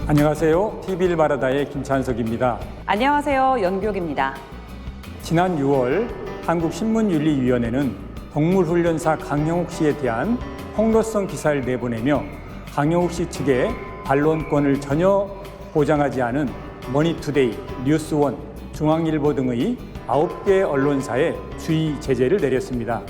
안녕하세요. TV일바라다의 김찬석입니다. 안녕하세요. 연교기입니다. 지난 6월 한국신문윤리위원회는 동물훈련사 강영욱 씨에 대한 폭로성 기사를 내보내며 강영욱 씨 측의 반론권을 전혀 보장하지 않은 머니투데이, 뉴스원, 중앙일보 등의 9개 언론사에 주의 제재를 내렸습니다.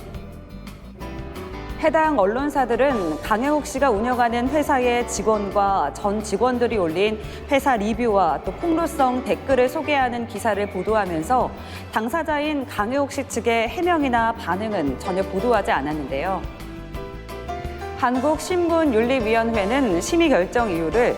해당 언론사들은 강영욱 씨가 운영하는 회사의 직원과 전 직원들이 올린 회사 리뷰와 또 폭로성 댓글을 소개하는 기사를 보도하면서 당사자인 강영욱 씨 측의 해명이나 반응은 전혀 보도하지 않았는데요. 한국신문윤리위원회는 심의 결정 이유를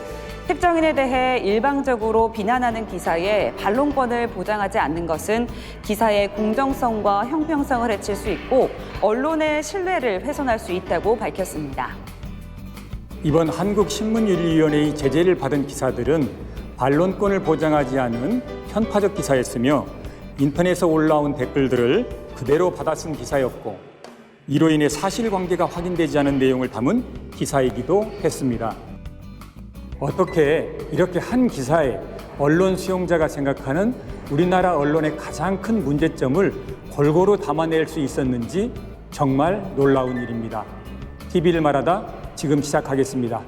특정인에 대해 일방적으로 비난하는 기사에 반론권을 보장하지 않는 것은 기사의 공정성과 형평성을 해칠 수 있고 언론의 신뢰를 훼손할 수 있다고 밝혔습니다. 이번 한국신문윤리위원회의 제재를 받은 기사들은 반론권을 보장하지 않은 편파적 기사였으며 인터넷에 올라온 댓글들을 그대로 받아 쓴 기사였고 이로 인해 사실관계가 확인되지 않은 내용을 담은 기사이기도 했습니다. 어떻게 이렇게 한 기사에 언론 수용자가 생각하는 우리나라 언론의 가장 큰 문제점을 골고루 담아낼 수 있었는지 정말 놀라운 일입니다. TV를 말하다 지금 시작하겠습니다.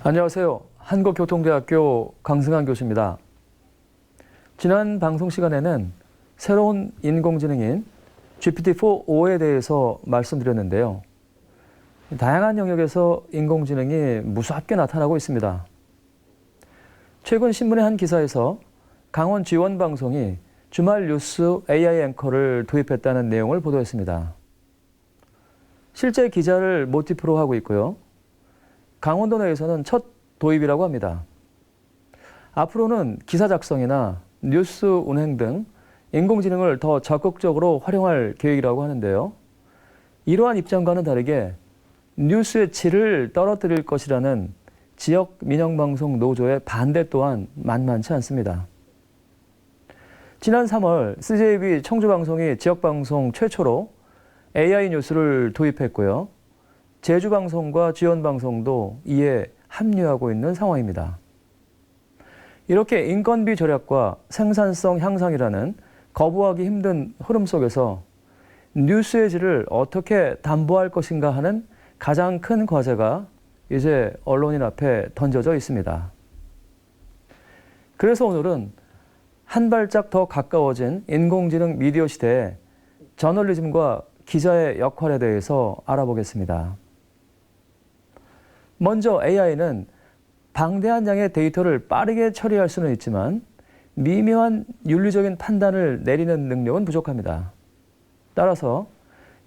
안녕하세요. 한국교통대학교 강승환 교수입니다. 지난 방송 시간에는 새로운 인공지능인 GPT-4.5에 대해서 말씀드렸는데요. 다양한 영역에서 인공지능이 무수하게 나타나고 있습니다. 최근 신문의 한 기사에서 강원 지원방송이 주말 뉴스 AI 앵커를 도입했다는 내용을 보도했습니다. 실제 기자를 모티프로 하고 있고요. 강원도 내에서는 첫 도입이라고 합니다. 앞으로는 기사 작성이나 뉴스 운행 등 인공지능을 더 적극적으로 활용할 계획이라고 하는데요. 이러한 입장과는 다르게 뉴스의 질을 떨어뜨릴 것이라는 지역 민영방송 노조의 반대 또한 만만치 않습니다. 지난 3월 CJB 청주방송이 지역방송 최초로 AI 뉴스를 도입했고요. 제주방송과 지원방송도 이에 합류하고 있는 상황입니다. 이렇게 인건비 절약과 생산성 향상이라는 거부하기 힘든 흐름 속에서 뉴스의 질을 어떻게 담보할 것인가 하는 가장 큰 과제가 이제 언론인 앞에 던져져 있습니다. 그래서 오늘은 한 발짝 더 가까워진 인공지능 미디어 시대에 저널리즘과 기자의 역할에 대해서 알아보겠습니다. 먼저 AI는 방대한 양의 데이터를 빠르게 처리할 수는 있지만 미묘한 윤리적인 판단을 내리는 능력은 부족합니다. 따라서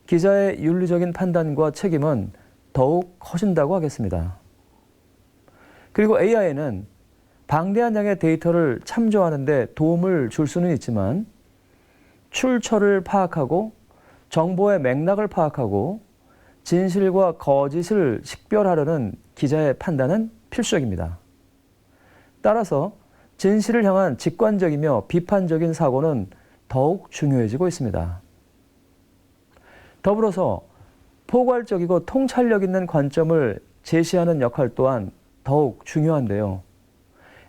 기자의 윤리적인 판단과 책임은 더욱 커진다고 하겠습니다. 그리고 AI는 방대한 양의 데이터를 참조하는 데 도움을 줄 수는 있지만 출처를 파악하고 정보의 맥락을 파악하고 진실과 거짓을 식별하려는 기자의 판단은 필수적입니다. 따라서 진실을 향한 직관적이며 비판적인 사고는 더욱 중요해지고 있습니다. 더불어서 포괄적이고 통찰력 있는 관점을 제시하는 역할 또한 더욱 중요한데요.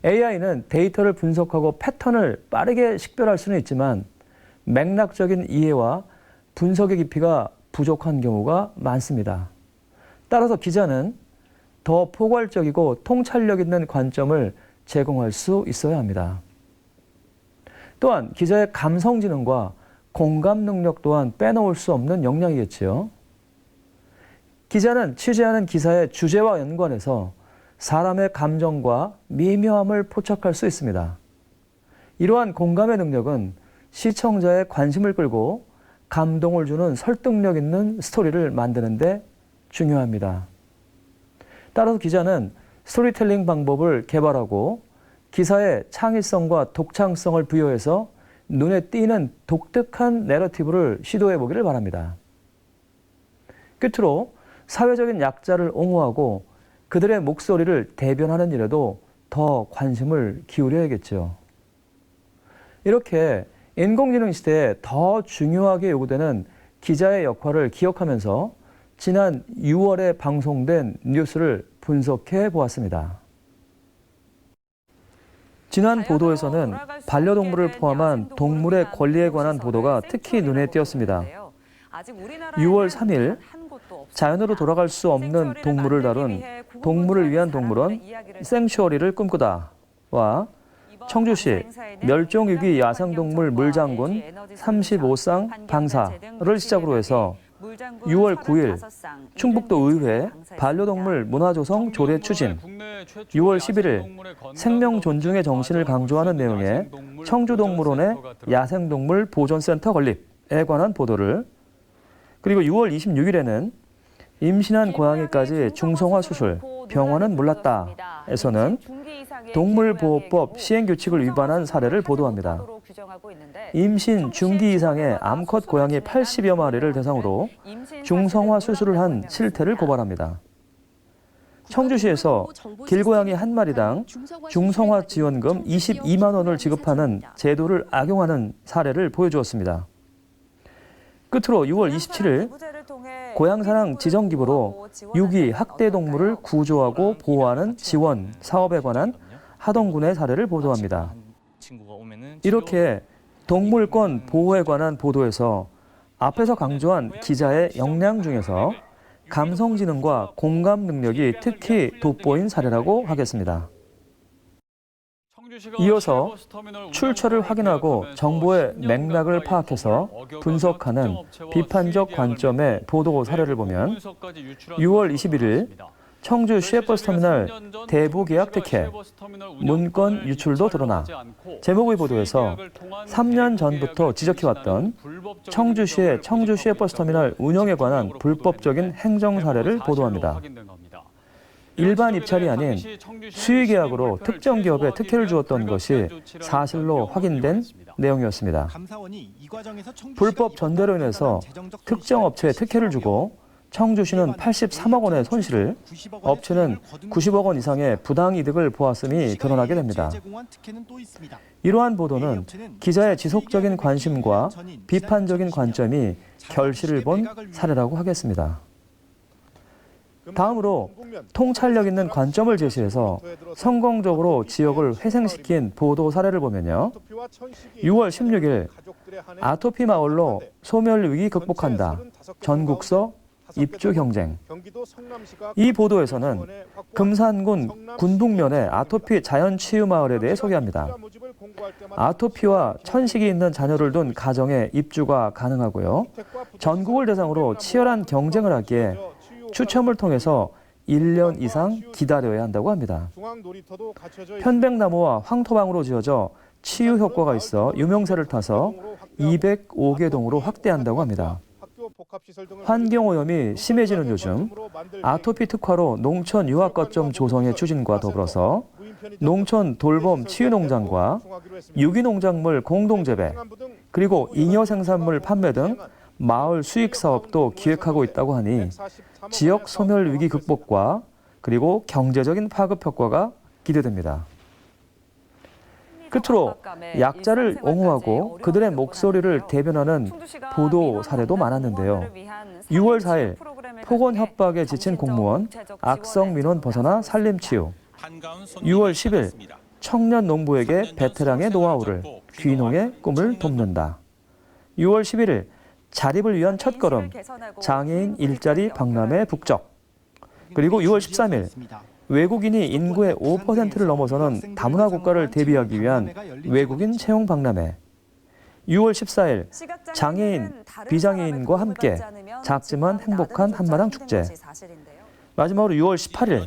AI는 데이터를 분석하고 패턴을 빠르게 식별할 수는 있지만 맥락적인 이해와 분석의 깊이가 부족한 경우가 많습니다. 따라서 기자는 더 포괄적이고 통찰력 있는 관점을 제공할 수 있어야 합니다. 또한 기자의 감성지능과 공감 능력 또한 빼놓을 수 없는 역량이겠지요. 기자는 취재하는 기사의 주제와 연관해서 사람의 감정과 미묘함을 포착할 수 있습니다. 이러한 공감의 능력은 시청자의 관심을 끌고 감동을 주는 설득력 있는 스토리를 만드는 데 중요합니다. 따라서 기자는 스토리텔링 방법을 개발하고 기사의 창의성과 독창성을 부여해서 눈에 띄는 독특한 내러티브를 시도해 보기를 바랍니다. 끝으로 사회적인 약자를 옹호하고 그들의 목소리를 대변하는 일에도 더 관심을 기울여야겠죠. 이렇게 인공지능 시대에 더 중요하게 요구되는 기자의 역할을 기억하면서 지난 6월에 방송된 뉴스를 분석해 보았습니다. 지난 보도에서는 반려동물을 포함한 동물의 권리에 관한 보도가 특히 눈에 띄었습니다. 6월 3일 자연으로 돌아갈 수 없는 동물을 다룬 동물을 위한 동물원 생츄어리를 꿈꾸다와 청주시 멸종위기 야생동물 물장군 35상 방사를 시작으로 해서 6월 9일 충북도 의회 반려동물 문화조성 조례 추진, 6월 11일 생명 존중의 정신을 강조하는 내용의 청주동물원의 야생동물 보존센터 건립에 관한 보도를, 그리고 6월 26일에는 임신한 고양이까지 중성화 수술, 병원은 몰랐다에서는 동물보호법 시행규칙을 위반한 사례를 보도합니다. 임신 중기 이상의 암컷 고양이 80여 마리를 대상으로 중성화 수술을 한 실태를 고발합니다. 청주시에서 길고양이 한 마리당 중성화 지원금 22만 원을 지급하는 제도를 악용하는 사례를 보여주었습니다. 끝으로 6월 27일 고향사랑 지정기부로 유기 학대 동물을 구조하고 보호하는 지원 사업에 관한 하동군의 사례를 보도합니다. 이렇게 동물권 보호에 관한 보도에서 앞에서 강조한 기자의 역량 중에서 감성지능과 공감 능력이 특히 돋보인 사례라고 하겠습니다. 이어서 출처를 확인하고 정보의 맥락을 파악해서 분석하는 비판적 관점의 보도 사례를 보면 6월 21일 청주 시외버스터미널 대부 계약 특혜, 문건 유출도 드러나 제목의 보도에서 3년 전부터 지적해왔던 청주시의 청주 시외버스터미널 운영에 관한 불법적인 행정 사례를 보도합니다. 일반 입찰이 아닌 수의계약으로 특정 기업에 특혜를 주었던 것이 사실로 확인된 내용이었습니다. 불법 전대로 인해서 특정 업체에 특혜를 주고 청주시는 83억 원의 손실을, 업체는 90억 원 이상의 부당이득을 보았음이 드러나게 됩니다. 이러한 보도는 기자의 지속적인 관심과 비판적인 관점이 결실을 본 사례라고 하겠습니다. 다음으로 통찰력 있는 관점을 제시해서 성공적으로 지역을 회생시킨 보도 사례를 보면요. 6월 16일 아토피 마을로 소멸 위기 극복한다. 전국서 입주 경쟁. 이 보도에서는 금산군 군북면의 아토피 자연치유 마을에 대해 소개합니다. 아토피와 천식이 있는 자녀를 둔 가정에 입주가 가능하고요. 전국을 대상으로 치열한 경쟁을 하기에 추첨을 통해서 1년 이상 기다려야 한다고 합니다. 편백나무와 황토방으로 지어져 치유 효과가 있어 유명세를 타서 205개 동으로 확대한다고 합니다. 환경오염이 심해지는 요즘 아토피 특화로 농촌 유아거점 조성의 추진과 더불어서 농촌 돌봄 치유농장과 유기농작물 공동재배, 그리고 잉여 생산물 판매 등 마을 수익 사업도 기획하고 있다고 하니 지역 소멸 위기 극복과 그리고 경제적인 파급 효과가 기대됩니다. 끝으로 약자를 옹호하고 그들의 목소리를 대변하는 보도 사례도 많았는데요. 6월 4일 폭언 협박에 지친 공무원 악성 민원 벗어나 살림치유. 6월 10일 청년 농부에게 베테랑의 노하우를, 귀농의 꿈을 돕는다. 6월 11일 자립을 위한 첫걸음, 장애인 일자리 박람회 북적. 그리고 6월 13일 외국인이 인구의 5%를 넘어서는 다문화 국가를 대비하기 위한 외국인 채용 박람회. 6월 14일 장애인, 비장애인과 함께 작지만 행복한 한마당 축제. 마지막으로 6월 18일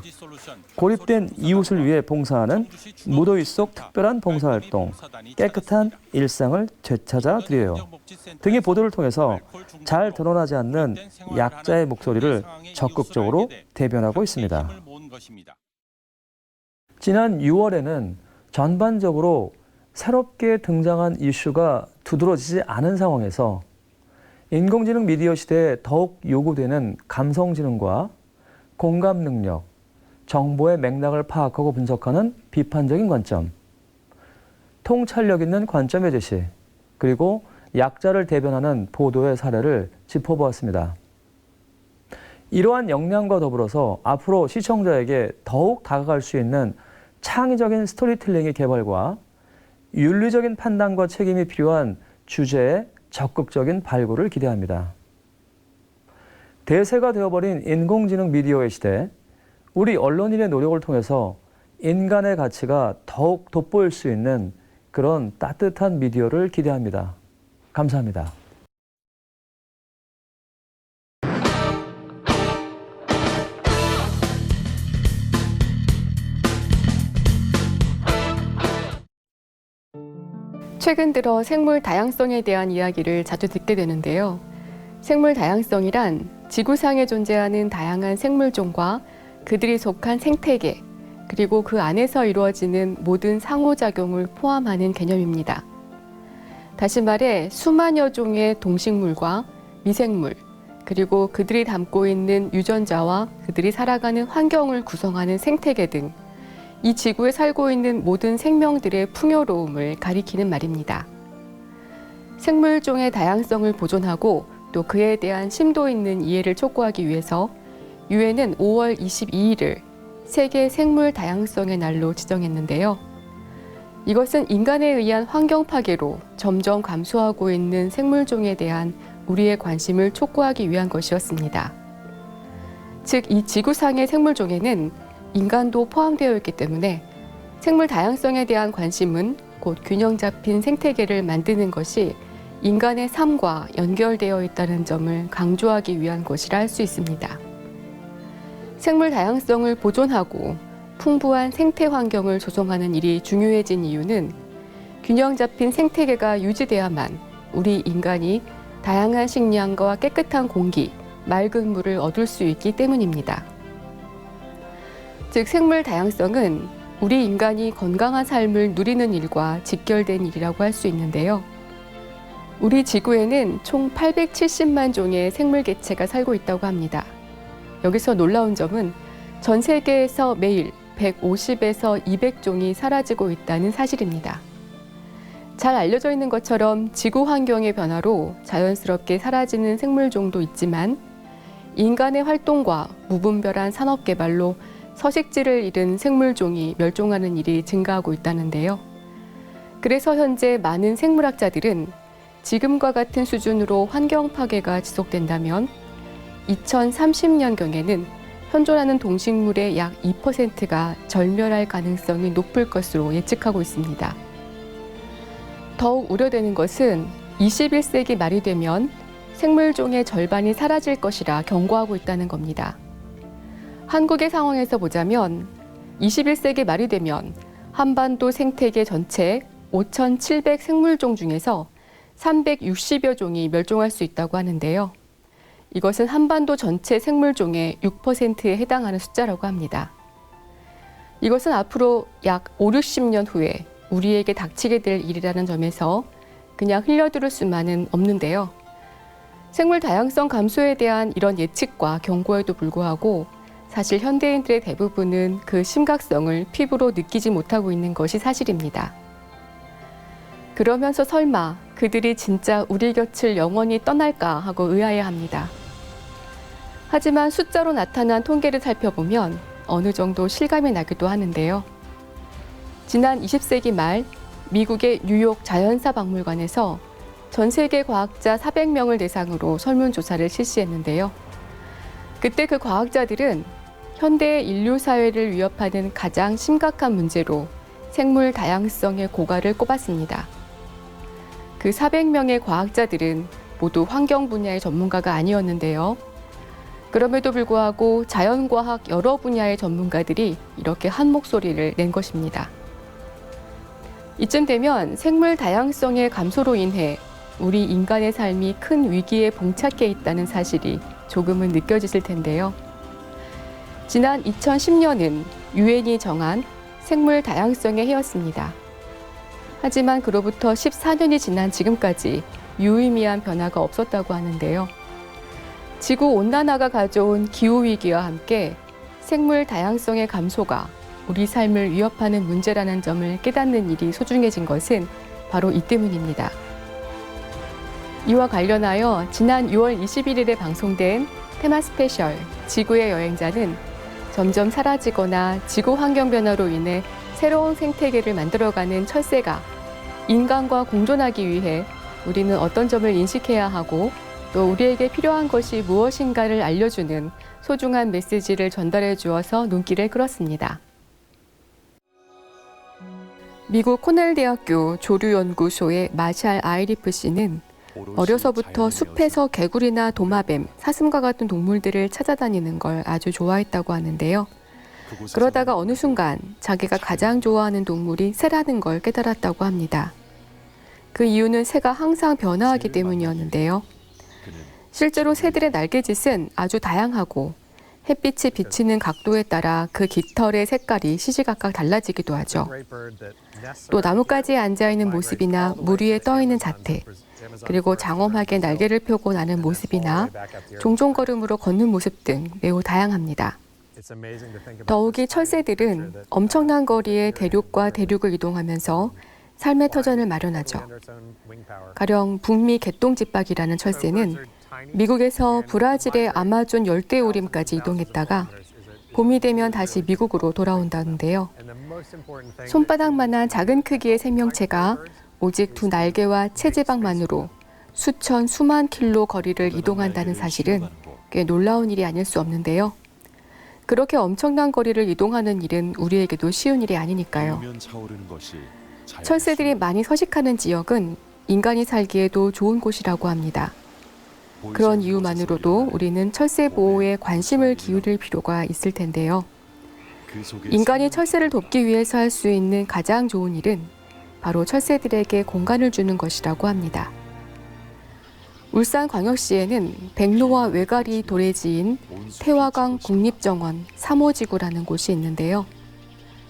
고립된 이웃을 위해 봉사하는 무더위 속 특별한 봉사활동, 깨끗한 일상을 되찾아 드려요 등의 보도를 통해서 잘 드러나지 않는 약자의 목소리를 적극적으로 대변하고 있습니다. 지난 6월에는 전반적으로 새롭게 등장한 이슈가 두드러지지 않은 상황에서 인공지능 미디어 시대에 더욱 요구되는 감성지능과 공감 능력, 정보의 맥락을 파악하고 분석하는 비판적인 관점, 통찰력 있는 관점의 제시, 그리고 약자를 대변하는 보도의 사례를 짚어보았습니다. 이러한 역량과 더불어서 앞으로 시청자에게 더욱 다가갈 수 있는 창의적인 스토리텔링의 개발과 윤리적인 판단과 책임이 필요한 주제의 적극적인 발굴을 기대합니다. 대세가 되어버린 인공지능 미디어의 시대, 우리 언론인의 노력을 통해서 인간의 가치가 더욱 돋보일 수 있는 그런 따뜻한 미디어를 기대합니다. 감사합니다. 최근 들어 생물 다양성에 대한 이야기를 자주 듣게 되는데요. 생물 다양성이란 지구상에 존재하는 다양한 생물종과 그들이 속한 생태계, 그리고 그 안에서 이루어지는 모든 상호작용을 포함하는 개념입니다. 다시 말해 수만여 종의 동식물과 미생물, 그리고 그들이 담고 있는 유전자와 그들이 살아가는 환경을 구성하는 생태계 등 이 지구에 살고 있는 모든 생명들의 풍요로움을 가리키는 말입니다. 생물종의 다양성을 보존하고 또 그에 대한 심도 있는 이해를 촉구하기 위해서 유엔은 5월 22일을 세계 생물 다양성의 날로 지정했는데요. 이것은 인간에 의한 환경 파괴로 점점 감소하고 있는 생물종에 대한 우리의 관심을 촉구하기 위한 것이었습니다. 즉, 이 지구상의 생물종에는 인간도 포함되어 있기 때문에 생물 다양성에 대한 관심은 곧 균형 잡힌 생태계를 만드는 것이 인간의 삶과 연결되어 있다는 점을 강조하기 위한 것이라 할 수 있습니다. 생물 다양성을 보존하고 풍부한 생태 환경을 조성하는 일이 중요해진 이유는 균형 잡힌 생태계가 유지돼야만 우리 인간이 다양한 식량과 깨끗한 공기, 맑은 물을 얻을 수 있기 때문입니다. 즉, 생물 다양성은 우리 인간이 건강한 삶을 누리는 일과 직결된 일이라고 할 수 있는데요. 우리 지구에는 총 870만 종의 생물 개체가 살고 있다고 합니다. 여기서 놀라운 점은 전 세계에서 매일 150에서 200종이 사라지고 있다는 사실입니다. 잘 알려져 있는 것처럼 지구 환경의 변화로 자연스럽게 사라지는 생물종도 있지만 인간의 활동과 무분별한 산업 개발로 서식지를 잃은 생물종이 멸종하는 일이 증가하고 있다는데요. 그래서 현재 많은 생물학자들은 지금과 같은 수준으로 환경 파괴가 지속된다면 2030년경에는 현존하는 동식물의 약 2%가 절멸할 가능성이 높을 것으로 예측하고 있습니다. 더욱 우려되는 것은 21세기 말이 되면 생물종의 절반이 사라질 것이라 경고하고 있다는 겁니다. 한국의 상황에서 보자면 21세기 말이 되면 한반도 생태계 전체 5,700 생물종 중에서 360여 종이 멸종할 수 있다고 하는데요. 이것은 한반도 전체 생물종의 6%에 해당하는 숫자라고 합니다. 이것은 앞으로 약 5, 60년 후에 우리에게 닥치게 될 일이라는 점에서 그냥 흘려들을 수만은 없는데요. 생물 다양성 감소에 대한 이런 예측과 경고에도 불구하고 사실 현대인들의 대부분은 그 심각성을 피부로 느끼지 못하고 있는 것이 사실입니다. 그러면서 설마 그들이 진짜 우리 곁을 영원히 떠날까 하고 의아해합니다. 하지만 숫자로 나타난 통계를 살펴보면 어느 정도 실감이 나기도 하는데요. 지난 20세기 말 미국의 뉴욕 자연사 박물관에서 전 세계 과학자 400명을 대상으로 설문조사를 실시했는데요. 그때 그 과학자들은 현대 인류 사회를 위협하는 가장 심각한 문제로 생물 다양성의 고갈을 꼽았습니다. 그 400명의 과학자들은 모두 환경 분야의 전문가가 아니었는데요. 그럼에도 불구하고 자연과학 여러 분야의 전문가들이 이렇게 한 목소리를 낸 것입니다. 이쯤 되면 생물 다양성의 감소로 인해 우리 인간의 삶이 큰 위기에 봉착해 있다는 사실이 조금은 느껴지실 텐데요. 지난 2010년은 유엔이 정한 생물 다양성의 해였습니다. 하지만 그로부터 14년이 지난 지금까지 유의미한 변화가 없었다고 하는데요. 지구온난화가 가져온 기후위기와 함께 생물 다양성의 감소가 우리 삶을 위협하는 문제라는 점을 깨닫는 일이 소중해진 것은 바로 이 때문입니다. 이와 관련하여 지난 6월 21일에 방송된 테마 스페셜 지구의 여행자는 점점 사라지거나 지구 환경 변화로 인해 새로운 생태계를 만들어가는 철새가 인간과 공존하기 위해 우리는 어떤 점을 인식해야 하고 또 우리에게 필요한 것이 무엇인가를 알려주는 소중한 메시지를 전달해 주어서 눈길을 끌었습니다. 미국 코넬 대학교 조류연구소의 마샬 아이리프 씨는 어려서부터 숲에서 개구리나 도마뱀, 사슴과 같은 동물들을 찾아다니는 걸 아주 좋아했다고 하는데요. 그러다가 어느 순간 자기가 가장 좋아하는 동물이 새라는 걸 깨달았다고 합니다. 그 이유는 새가 항상 변화하기 때문이었는데요. 실제로 새들의 날개짓은 아주 다양하고 햇빛이 비치는 각도에 따라 그 깃털의 색깔이 시시각각 달라지기도 하죠. 또 나뭇가지에 앉아있는 모습이나 물 위에 떠있는 자태, 그리고 장엄하게 날개를 펴고 나는 모습이나 종종 걸음으로 걷는 모습 등 매우 다양합니다. 더욱이 철새들은 엄청난 거리의 대륙과 대륙을 이동하면서 삶의 터전을 마련하죠. 가령 북미 개똥집박이라는 철새는 미국에서 브라질의 아마존 열대우림까지 이동했다가 봄이 되면 다시 미국으로 돌아온다는데요. 손바닥만한 작은 크기의 생명체가 오직 두 날개와 체지방만으로 수만 킬로 거리를 이동한다는 사실은 꽤 놀라운 일이 아닐 수 없는데요. 그렇게 엄청난 거리를 이동하는 일은 우리에게도 쉬운 일이 아니니까요. 철새들이 많이 서식하는 지역은 인간이 살기에도 좋은 곳이라고 합니다. 그런 이유만으로도 우리는 철새 보호에 관심을 기울일 필요가 있을 텐데요. 인간이 철새를 돕기 위해서 할 수 있는 가장 좋은 일은 바로 철새들에게 공간을 주는 것이라고 합니다. 울산광역시에는 백로와 외가리 도래지인 태화강 국립정원 3호지구라는 곳이 있는데요.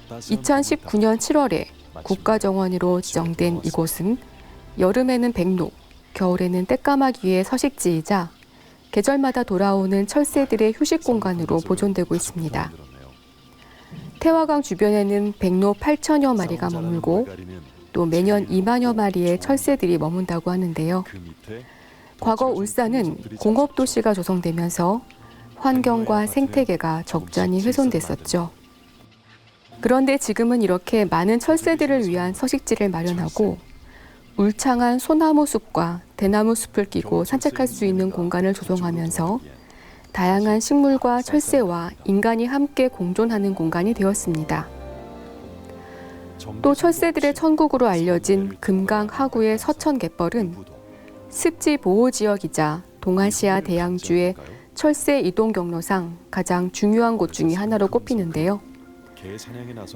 2019년 7월에 국가정원으로 지정된 이곳은 여름에는 백로, 겨울에는 땔까마귀의 서식지이자 계절마다 돌아오는 철새들의 휴식 공간으로 보존되고 있습니다. 태화강 주변에는 백로 8천여 마리가 머물고 또 매년 2만여 마리의 철새들이 머문다고 하는데요. 과거 울산은 공업도시가 조성되면서 환경과 생태계가 적잖이 훼손됐었죠. 그런데 지금은 이렇게 많은 철새들을 위한 서식지를 마련하고 울창한 소나무 숲과 대나무 숲을 끼고 산책할 수 있는 공간을 조성하면서 다양한 식물과 철새와 인간이 함께 공존하는 공간이 되었습니다. 또 철새들의 천국으로 알려진 금강 하구의 서천갯벌은 습지 보호 지역이자 동아시아 대양주의 철새 이동 경로상 가장 중요한 곳 중에 하나로 꼽히는데요.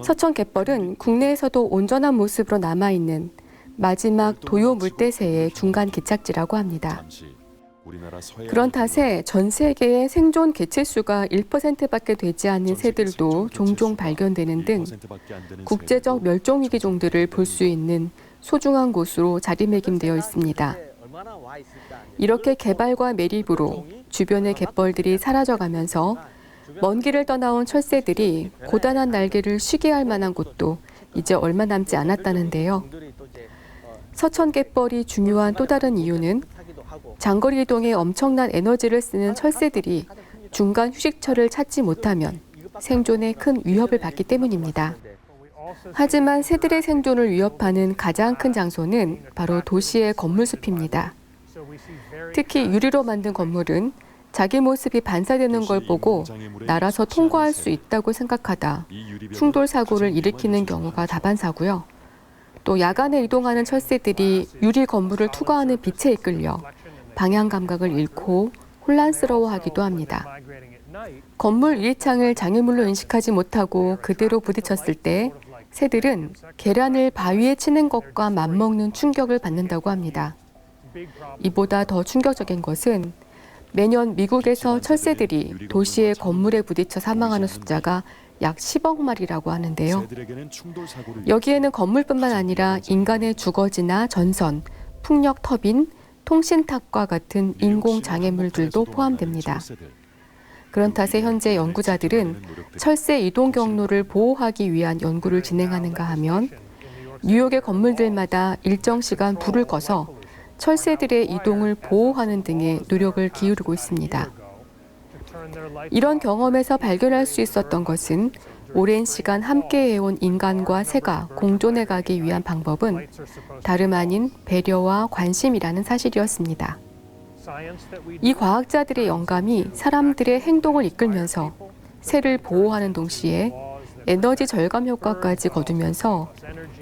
서천갯벌은 국내에서도 온전한 모습으로 남아있는 마지막 도요 물대새의 중간 기착지라고 합니다. 그런 탓에 전 세계의 생존 개체수가 1%밖에 되지 않는 새들도 종종 발견되는 등 국제적 멸종위기 종들을 볼 수 있는 소중한 곳으로 자리매김되어 있습니다. 이렇게 개발과 매립으로 주변의 갯벌들이 사라져가면서 먼 길을 떠나온 철새들이 고단한 날개를 쉬게 할 만한 곳도 이제 얼마 남지 않았다는데요. 서천갯벌이 중요한 또 다른 이유는 장거리 이동에 엄청난 에너지를 쓰는 철새들이 중간 휴식처를 찾지 못하면 생존에 큰 위협을 받기 때문입니다. 하지만 새들의 생존을 위협하는 가장 큰 장소는 바로 도시의 건물숲입니다. 특히 유리로 만든 건물은 자기 모습이 반사되는 걸 보고 날아서 통과할 수 있다고 생각하다 충돌 사고를 일으키는 경우가 다반사고요. 또 야간에 이동하는 철새들이 유리 건물을 투과하는 빛에 이끌려 방향 감각을 잃고 혼란스러워하기도 합니다. 건물 유리창을 장애물로 인식하지 못하고 그대로 부딪혔을 때 새들은 계란을 바위에 치는 것과 맞먹는 충격을 받는다고 합니다. 이보다 더 충격적인 것은 매년 미국에서 철새들이 도시의 건물에 부딪혀 사망하는 숫자가 약 10억 마리라고 하는데요. 여기에는 건물뿐만 아니라 인간의 주거지나 전선, 풍력 터빈, 통신탑과 같은 인공 장애물들도 포함됩니다. 그런 탓에 현재 연구자들은 철새 이동 경로를 보호하기 위한 연구를 진행하는가 하면 뉴욕의 건물들마다 일정 시간 불을 꺼서 철새들의 이동을 보호하는 등의 노력을 기울이고 있습니다. 이런 경험에서 발견할 수 있었던 것은 오랜 시간 함께 해온 인간과 새가 공존해 가기 위한 방법은 다름 아닌 배려와 관심이라는 사실이었습니다. 이 과학자들의 영감이 사람들의 행동을 이끌면서 새를 보호하는 동시에 에너지 절감 효과까지 거두면서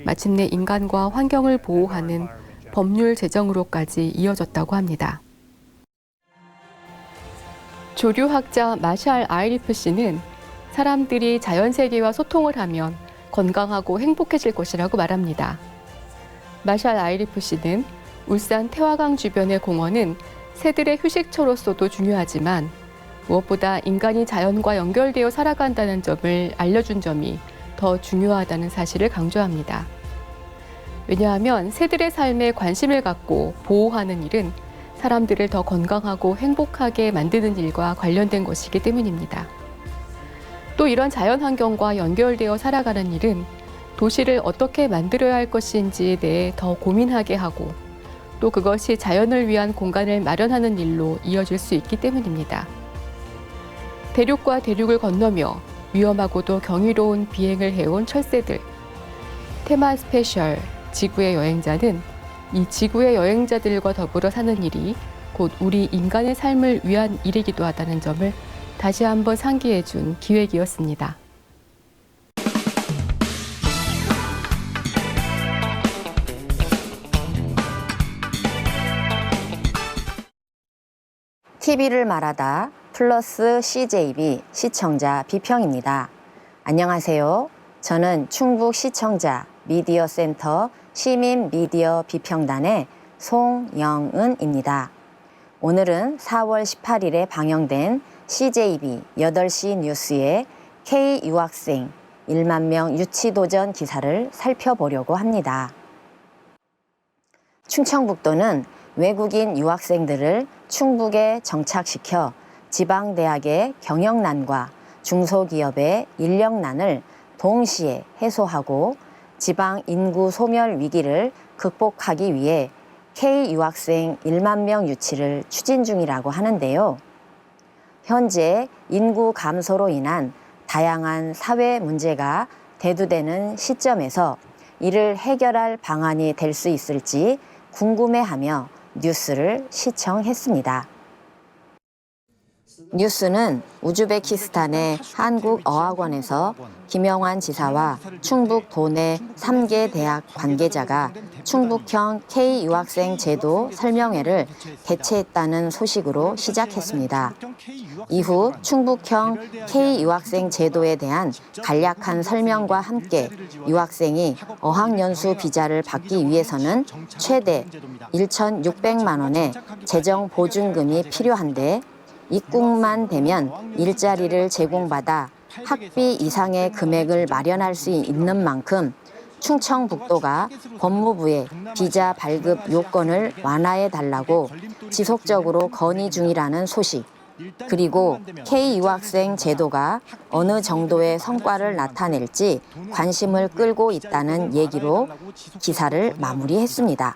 마침내 인간과 환경을 보호하는 법률 제정으로까지 이어졌다고 합니다. 조류학자 마샬 아이리프 씨는 사람들이 자연세계와 소통을 하면 건강하고 행복해질 것이라고 말합니다. 마샬 아이리프 씨는 울산 태화강 주변의 공원은 새들의 휴식처로서도 중요하지만 무엇보다 인간이 자연과 연결되어 살아간다는 점을 알려준 점이 더 중요하다는 사실을 강조합니다. 왜냐하면 새들의 삶에 관심을 갖고 보호하는 일은 사람들을 더 건강하고 행복하게 만드는 일과 관련된 것이기 때문입니다. 또 이런 자연환경과 연결되어 살아가는 일은 도시를 어떻게 만들어야 할 것인지에 대해 더 고민하게 하고 또 그것이 자연을 위한 공간을 마련하는 일로 이어질 수 있기 때문입니다. 대륙과 대륙을 건너며 위험하고도 경이로운 비행을 해온 철새들. 테마 스페셜 지구의 여행자는 이 지구의 여행자들과 더불어 사는 일이 곧 우리 인간의 삶을 위한 일이기도 하다는 점을 다시 한번 상기해 준 기획이었습니다. TV를 말하다 플러스 CJB 시청자 비평입니다. 안녕하세요. 저는 충북 시청자 미디어센터 시민 미디어 비평단의 송영은입니다. 오늘은 4월 18일에 방영된 CJB 8시 뉴스의 K 유학생 1만 명 유치도전 기사를 살펴보려고 합니다. 충청북도는 외국인 유학생들을 충북에 정착시켜 지방대학의 경영난과 중소기업의 인력난을 동시에 해소하고 지방 인구 소멸 위기를 극복하기 위해 K 유학생 1만 명 유치를 추진 중이라고 하는데요. 현재 인구 감소로 인한 다양한 사회 문제가 대두되는 시점에서 이를 해결할 방안이 될 수 있을지 궁금해하며 뉴스를 시청했습니다. 뉴스는 우즈베키스탄의 한국어학원에서 김영환 지사와 충북 도내 3개 대학 관계자가 충북형 K 유학생 제도 설명회를 개최했다는 소식으로 시작했습니다. 이후 충북형 K 유학생 제도에 대한 간략한 설명과 함께 유학생이 어학연수 비자를 받기 위해서는 최대 1,600만 원의 재정 보증금이 필요한데 입국만 되면 일자리를 제공받아 학비 이상의 금액을 마련할 수 있는 만큼 충청북도가 법무부에 비자 발급 요건을 완화해달라고 지속적으로 건의 중이라는 소식, 그리고 K 유학생 제도가 어느 정도의 성과를 나타낼지 관심을 끌고 있다는 얘기로 기사를 마무리했습니다.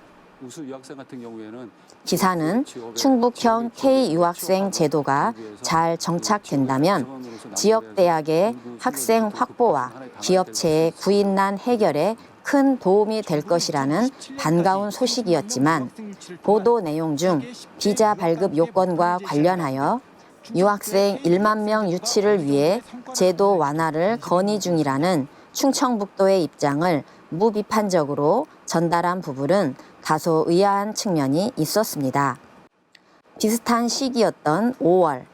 기사는 충북형 K 유학생 제도가 잘 정착된다면 지역대학의 학생 확보와 기업체의 구인난 해결에 큰 도움이 될 것이라는 반가운 소식이었지만 보도 내용 중 비자 발급 요건과 관련하여 유학생 1만 명 유치를 위해 제도 완화를 건의 중이라는 충청북도의 입장을 무비판적으로 전달한 부분은 다소 의아한 측면이 있었습니다. 비슷한 시기였던 5월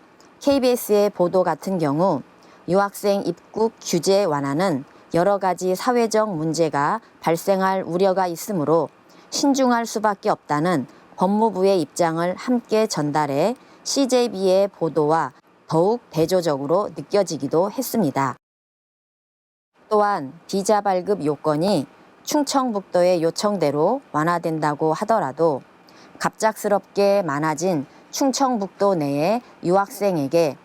KBS의 보도 같은 경우 유학생 입국 규제 완화는 여러 가지 사회적 문제가 발생할 우려가 있으므로 신중할 수밖에 없다는 법무부의 입장을 함께 전달해 CJB의 보도와 더욱 대조적으로 느껴지기도 했습니다. 또한 비자 발급 요건이 충청북도의 요청대로 완화된다고 하더라도 갑작스럽게 많아진 충청북도 내의 유학생에게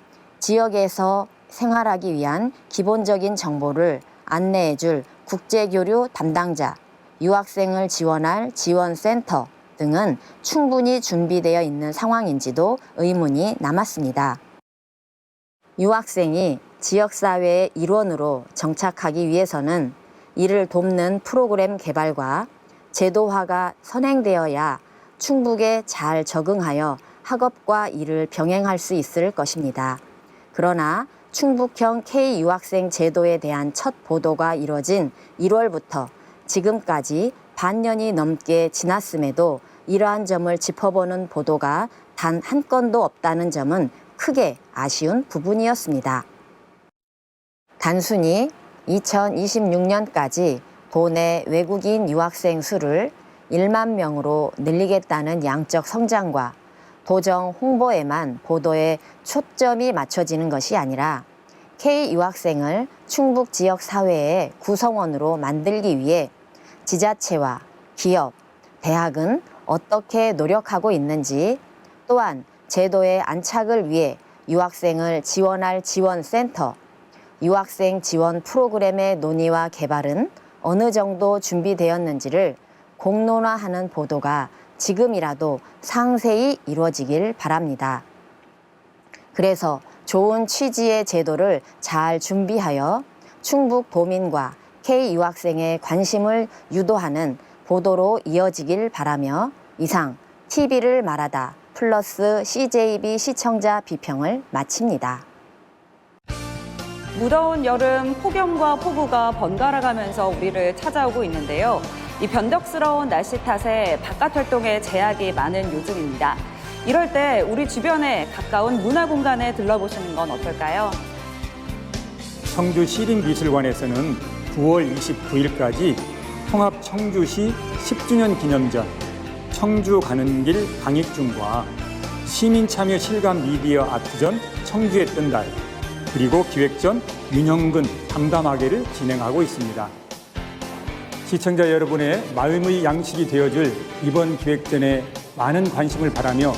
지역에서 생활하기 위한 기본적인 정보를 안내해줄 국제교류 담당자, 유학생을 지원할 지원센터, 등은 충분히 준비되어 있는 상황인지도 의문이 남았습니다. 유학생이 지역사회의 일원으로 정착하기 위해서는 이를 돕는 프로그램 개발과 제도화가 선행되어야 충북에 잘 적응하여 학업과 일을 병행할 수 있을 것입니다. 그러나 충북형 K-유학생 제도에 대한 첫 보도가 이뤄진 1월부터 지금까지 반년이 넘게 지났음에도 이러한 점을 짚어보는 보도가 단 한 건도 없다는 점은 크게 아쉬운 부분이었습니다. 단순히 2026년까지 도내 외국인 유학생 수를 1만 명으로 늘리겠다는 양적 성장과 도정 홍보에만 보도에 초점이 맞춰지는 것이 아니라 K-유학생을 충북 지역 사회의 구성원으로 만들기 위해 지자체와 기업, 대학은 어떻게 노력하고 있는지, 또한 제도의 안착을 위해 유학생을 지원할 지원센터, 유학생 지원 프로그램의 논의와 개발은 어느 정도 준비되었는지를 공론화하는 보도가 지금이라도 상세히 이루어지길 바랍니다. 그래서 좋은 취지의 제도를 잘 준비하여 충북 도민과 K-유학생의 관심을 유도하는 보도로 이어지길 바라며 이상 TV를 말하다 플러스 CJB 시청자 비평을 마칩니다. 무더운 여름 폭염과 폭우가 번갈아가면서 우리를 찾아오고 있는데요. 이 변덕스러운 날씨 탓에 바깥 활동에 제약이 많은 요즘입니다. 이럴 때 우리 주변에 가까운 문화공간에 들러보시는 건 어떨까요? 청주 시립미술관에서는 9월 29일까지 통합 청주시 10주년 기념전 청주 가는 길 강익중과 시민참여 실감 미디어 아트전 청주의 뜬 달, 그리고 기획전 윤형근 담담하게를 진행하고 있습니다. 시청자 여러분의 마음의 양식이 되어줄 이번 기획전에 많은 관심을 바라며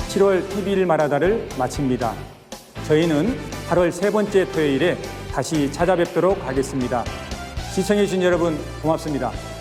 7월 TV를 말하다를 마칩니다. 저희는 8월 세 번째 토요일에 다시 찾아뵙도록 하겠습니다. 시청해주신 여러분 고맙습니다.